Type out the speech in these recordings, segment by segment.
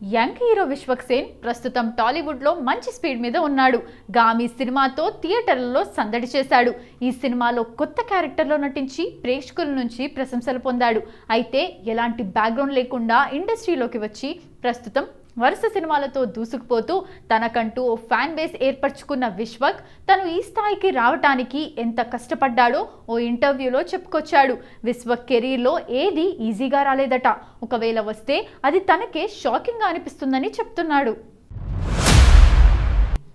Young hero Vishwak Sen ప్రస్తుతం టాలీవుడ్ లో మంచి స్పీడ్ మీద ఉన్నాడు. గామి సినిమాతో థియేటర్లలో సందడి చేశాడు. ఈ సినిమాలో కొత్త క్యారెక్టర్లో నటించి ప్రేక్షకుల నుంచి ప్రశంసలు పొందాడు. అయితే ఎలాంటి బ్యాక్గ్రౌండ్ లేకుండా ఇండస్ట్రీలోకి వచ్చి ప్రస్తుతం వరుస సినిమాలతో దూసుకుపోతూ తనకంటూ ఓ ఫ్యాన్ బేస్ ఏర్పరచుకున్న విశ్వక్ తను ఈ స్థాయికి రావటానికి ఎంత కష్టపడ్డాడో ఓ ఇంటర్వ్యూలో చెప్పుకొచ్చాడు. విశ్వక్ కెరీర్లో ఏది ఈజీగా రాలేదట. ఒకవేళ వస్తే అది తనకే షాకింగ్గా అనిపిస్తుందని చెప్తున్నాడు.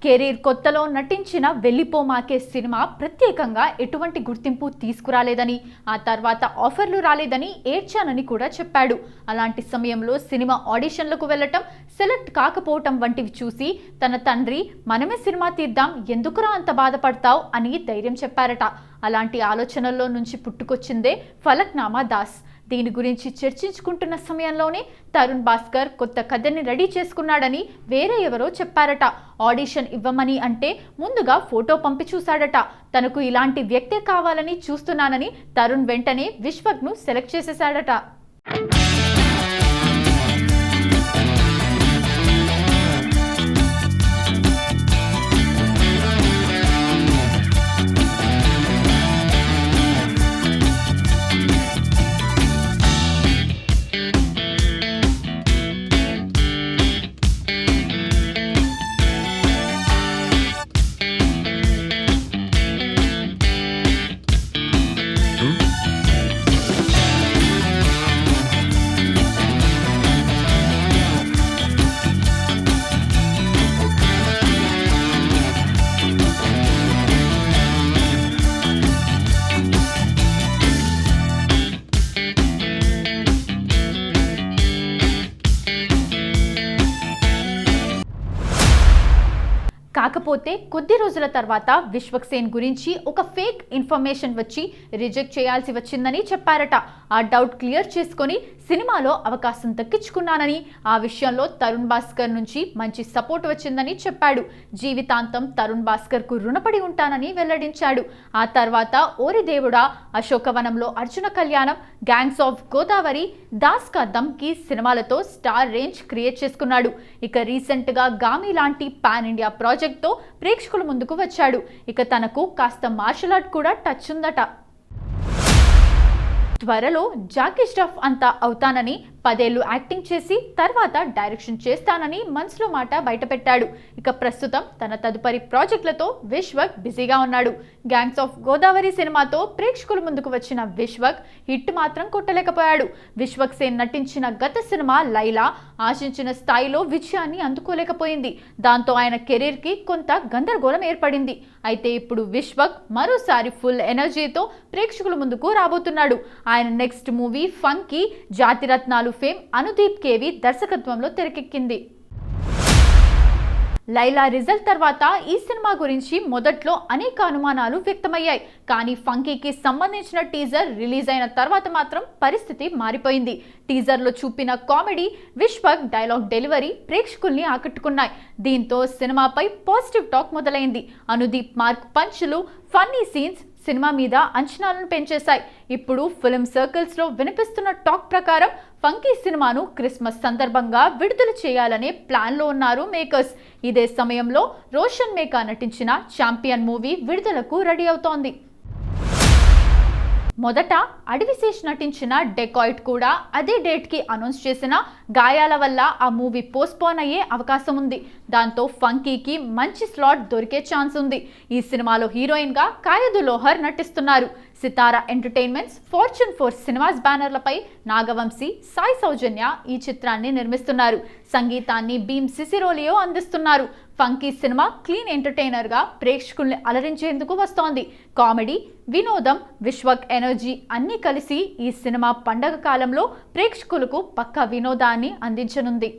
కెరీర్ కొత్తలో నటించిన వెళ్ళిపోమాకే సినిమా ప్రత్యేకంగా ఎటువంటి గుర్తింపు తీసుకురాలేదని, ఆ తర్వాత ఆఫర్లు రాలేదని ఏడ్చానని కూడా చెప్పాడు. అలాంటి సమయంలో సినిమా ఆడిషన్లకు వెళ్లటం, సెలెక్ట్ కాకపోవటం వంటివి చూసి తన తండ్రి మనమే సినిమా తీద్దాం, ఎందుకురా అంత బాధపడతావు అని ధైర్యం చెప్పారట. అలాంటి ఆలోచనల్లో నుంచి పుట్టుకొచ్చిందే ఫలక్నామా దాస్. దీని గురించి చర్చించుకుంటున్న సమయంలోనే తరుణ్ భాస్కర్ కొత్త కథని రెడీ చేసుకున్నాడని వేరే ఎవరో చెప్పారట. ఆడిషన్ ఇవ్వమని అంటే ముందుగా ఫోటో పంపి చూశాడట. తనకు ఇలాంటి వ్యక్తే కావాలని చూస్తున్నానని తరుణ్ వెంటనే విశ్వక్ను సెలెక్ట్ చేసేశాడట. కాకపోతే కొద్ది రోజుల తర్వాత విశ్వక్ సేన్ గురించి ఒక ఫేక్ ఇన్ఫర్మేషన్ వచ్చి రిజెక్ట్ చేయాల్సి వచ్చిందని చెప్పారట. ఆ డౌట్ క్లియర్ చేసుకొని సినిమాలో అవకాశం దక్కించుకున్నానని, ఆ విషయంలో తరుణ్ భాస్కర్ నుంచి మంచి సపోర్ట్ వచ్చిందని చెప్పాడు. జీవితాంతం తరుణ్ భాస్కర్కు రుణపడి ఉంటానని వెల్లడించాడు. ఆ తర్వాత ఓరి దేవుడా, అశోకవనంలో అర్జున కళ్యాణం, గ్యాంగ్స్ ఆఫ్ గోదావరి, దాస్ కా దమ్కి సినిమాలతో స్టార్ రేంజ్ క్రియేట్ చేసుకున్నాడు. ఇక రీసెంట్గా గామి లాంటి పాన్ ఇండియా ప్రాజెక్ట్తో ప్రేక్షకుల ముందుకు వచ్చాడు. ఇక తనకు కాస్త మార్షల్ ఆర్ట్ కూడా టచ్ ఉందట. త్వరలో జాకీ ష్రాఫ్ అంతా అవుతానని, 10 ఏళ్లు యాక్టింగ్ చేసి తర్వాత డైరెక్షన్ చేస్తానని మనసులో మాట బయటపెట్టాడు. ఇక ప్రస్తుతం తన తదుపరి ప్రాజెక్టులతో విశ్వక్ బిజీగా ఉన్నాడు. గ్యాంగ్స్ ఆఫ్ గోదావరి సినిమాతో ప్రేక్షకుల ముందుకు వచ్చిన విశ్వక్ హిట్ మాత్రం కొట్టలేకపోయాడు. విశ్వక్ సేన్ నటించిన గత సినిమా లైలా ఆశించిన స్థాయిలో విజయాన్ని అందుకోలేకపోయింది. దాంతో ఆయన కెరీర్కి కొంత గందరగోళం ఏర్పడింది. అయితే ఇప్పుడు విశ్వక్ మరోసారి ఫుల్ ఎనర్జీతో ప్రేక్షకుల ముందుకు రాబోతున్నాడు. ఆయన నెక్స్ట్ మూవీ ఫంకీ జాతిరత్నాలు ఫేమ్ అనుదీప్ కేవి దర్శకత్వంలో తెరకెక్కింది. లైలా రిజల్ట్ తర్వాత ఈ సినిమా గురించి మొదట్లో అనేక అనుమానాలు వ్యక్తమయ్యాయి. కానీ ఫంకీకి సంబంధించిన టీజర్ రిలీజ్ అయిన తర్వాత మాత్రం పరిస్థితి మారిపోయింది. టీజర్లో చూపిన కామెడీ, విశ్వక్ డైలాగ్ డెలివరీ ప్రేక్షకుల్ని ఆకట్టుకున్నాయి. దీంతో సినిమాపై పాజిటివ్ టాక్ మొదలైంది. అనుదీప్ మార్క్ పంచులు, ఫన్నీ సీన్స్ సినిమా మీద అంచనాలను పెంచేశాయి. ఇప్పుడు ఫిల్మ్ సర్కిల్స్లో వినిపిస్తున్న టాక్ ప్రకారం ఫంకీ సినిమాను క్రిస్మస్ సందర్భంగా విడుదల చేయాలనే ప్లాన్లో ఉన్నారు మేకర్స్. ఇదే సమయంలో రోషన్ మేకా నటించిన ఛాంపియన్ మూవీ విడుదలకు రెడీ అవుతోంది. మొదట అడవిశేష్ నటించిన డెకాయిట్ కూడా అదే డేట్కి అనౌన్స్ చేసిన గాయాల వల్ల ఆ మూవీ పోస్ట్పోన్ అయ్యే అవకాశం ఉంది. దాంతో ఫంకీకి మంచి స్లాట్ దొరికే ఛాన్స్ ఉంది. ఈ సినిమాలో హీరోయిన్గా కాయదు లోహర్ నటిస్తున్నారు. సితారా ఎంటర్టైన్మెంట్స్, ఫార్చ్యూన్ 4 సినిమాస్ బ్యానర్లపై నాగవంశీ, సాయి సౌజన్య ఈ చిత్రాన్ని నిర్మిస్తున్నారు. సంగీతాన్ని భీమ్ సిసిరోలియో అందిస్తున్నారు. ఫంకీ సినిమా క్లీన్ ఎంటర్టైనర్గా ప్రేక్షకుల్ని అలరించేందుకు వస్తోంది. కామెడీ, వినోదం, విశ్వక్ ఎనర్జీ అన్నీ కలిసి ఈ సినిమా పండగ కాలంలో ప్రేక్షకులకు పక్కా వినోదాన్ని అందించనుంది.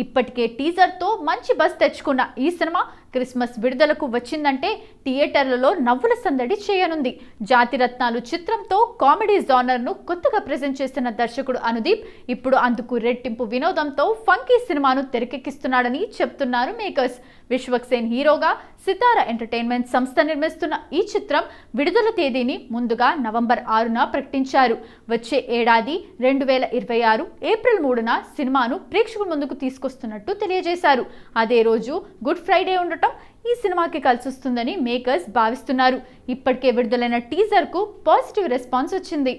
ఇప్పటికే టీజర్తో మంచి బజ్ తెచ్చుకున్న ఈ సినిమా క్రిస్మస్ విడుదలకు వచ్చిందంటే థియేటర్లలో నవ్వుల సందడి చేయనుంది. జాతిరత్నాలు చిత్రంతో కామెడీ జానర్ను కొత్తగా ప్రెజెంట్ చేసిన దర్శకుడు అనుదీప్ ఇప్పుడు అందుకు రెట్టింపు వినోదంతో ఫంకీ సినిమాను తెరకెక్కిస్తున్నాడని చెప్తున్నారు మేకర్స్. విశ్వక్ సేన్ హీరోగా సితారా ఎంటర్టైన్మెంట్ సంస్థ నిర్మిస్తున్న ఈ చిత్రం విడుదల తేదీని ముందుగా నవంబర్ 6న ప్రకటించారు. వచ్చే ఏడాది 2026 ఏప్రిల్ 3న సినిమాను ప్రేక్షకుల ముందుకు తీసుకొస్తున్నట్టు తెలియజేశారు. అదే రోజు గుడ్ ఫ్రైడే ఉండటం ఈ సినిమాకి కలిసొస్తుందని మేకర్స్ భావిస్తున్నారు. ఇప్పటికే విడుదలైన టీజర్కు పాజిటివ్ రెస్పాన్స్ వచ్చింది.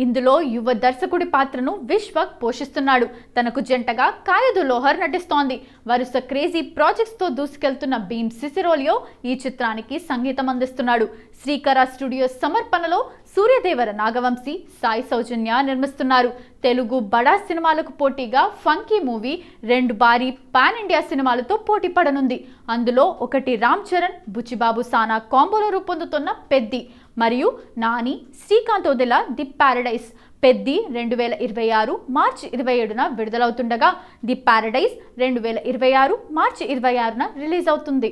ఇందులో యువ దర్శకుడి పాత్రను విశ్వక్ పోషిస్తున్నాడు. తనకు జంటగా కాయదు లోహర్ నటిస్తోంది. వరుస క్రేజీ ప్రాజెక్ట్స్తో దూసుకెళ్తున్న భీమ్ సిసిరోలియో ఈ చిత్రానికి సంగీతం అందిస్తున్నాడు. శ్రీకర స్టూడియోస్ సమర్పణలో సూర్యదేవర నాగవంశీ, సాయి సౌజన్య నిర్మిస్తున్నారు. తెలుగు బడా సినిమాలకు పోటీగా ఫంకీ మూవీ 2 భారీ పాన్ ఇండియా సినిమాలతో పోటీ పడనుంది. అందులో ఒకటి రామ్ చరణ్, బుచ్చిబాబు సానా కాంబోలో రూపొందుతున్న పెద్ది, మరియు నాని, శ్రీకాంత్ వదిల ది ప్యారడైజ్. పెద్ది 2026 మార్చి 27న విడుదలవుతుండగా ది ప్యారడైజ్ 2026 మార్చి 26న రిలీజ్ అవుతుంది.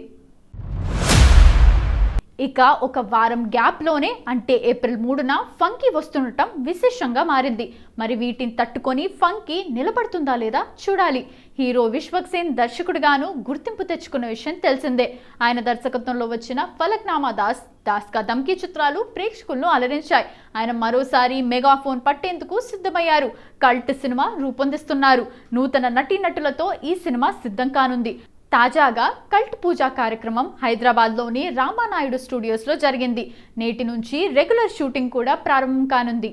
ఇక ఒక వారం గ్యాప్లోనే అంటే ఏప్రిల్ 3న ఫంకీ వస్తుండటం విశేషంగా మారింది. మరి వీటిని తట్టుకొని ఫంకీ నిలబడుతుందా లేదా చూడాలి. హీరో విశ్వక్ సేన్ దర్శకుడిగాను గుర్తింపు తెచ్చుకున్న విషయం తెలిసిందే. ఆయన దర్శకత్వంలో వచ్చిన ఫలక్నామా దాస్ కా ధమ్కీ చిత్రాలు ప్రేక్షకులను అలరించాయి. ఆయన మరోసారి మెగాఫోన్ పట్టేందుకు సిద్ధమయ్యారు. కల్ట్ సినిమా రూపొందిస్తున్నారు. నూతన నటీనటులతో ఈ సినిమా సిద్ధం కానుంది. తాజాగా కల్ట్ పూజా కార్యక్రమం హైదరాబాద్లోని రామానాయుడు స్టూడియోస్లో జరిగింది. నేటి నుంచి రెగ్యులర్ షూటింగ్ కూడా ప్రారంభం కానుంది.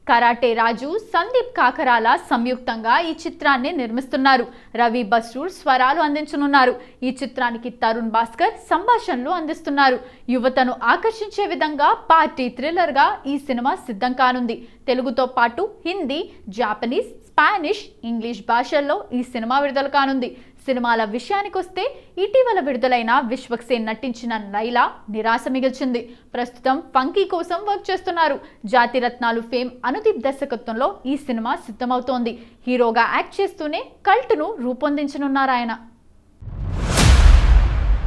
కరాటే రాజు సందీప్ కాకరాల సంయుక్తంగా ఈ చిత్రాన్ని నిర్మిస్తున్నారు. రవి బస్రూర్ స్వరాలు అందించనున్నారు. ఈ చిత్రానికి తరుణ్ భాస్కర్ సంభాషణలు అందిస్తున్నారు. యువతను ఆకర్షించే విధంగా పార్టీ థ్రిల్లర్గా ఈ సినిమా సిద్ధం కానుంది. తెలుగుతో పాటు హిందీ, జాపనీస్, స్పానిష్, ఇంగ్లీష్ భాషల్లో ఈ సినిమా విడుదల కానుంది. సినిమాల విషయానికొస్తే ఇటీవల విడుదలైన విశ్వక్ సేన్ నటించిన లైలా నిరాశ మిగిల్చింది. ప్రస్తుతం ఫంకీ కోసం వర్క్ చేస్తున్నారు. జాతిరత్నాలు ఫేమ్ అనుదీప్ దర్శకత్వంలో ఈ సినిమా సిద్ధమవుతోంది. హీరోగా యాక్ట్ చేస్తూనే కల్ట్ను రూపొందించనున్నారు ఆయన.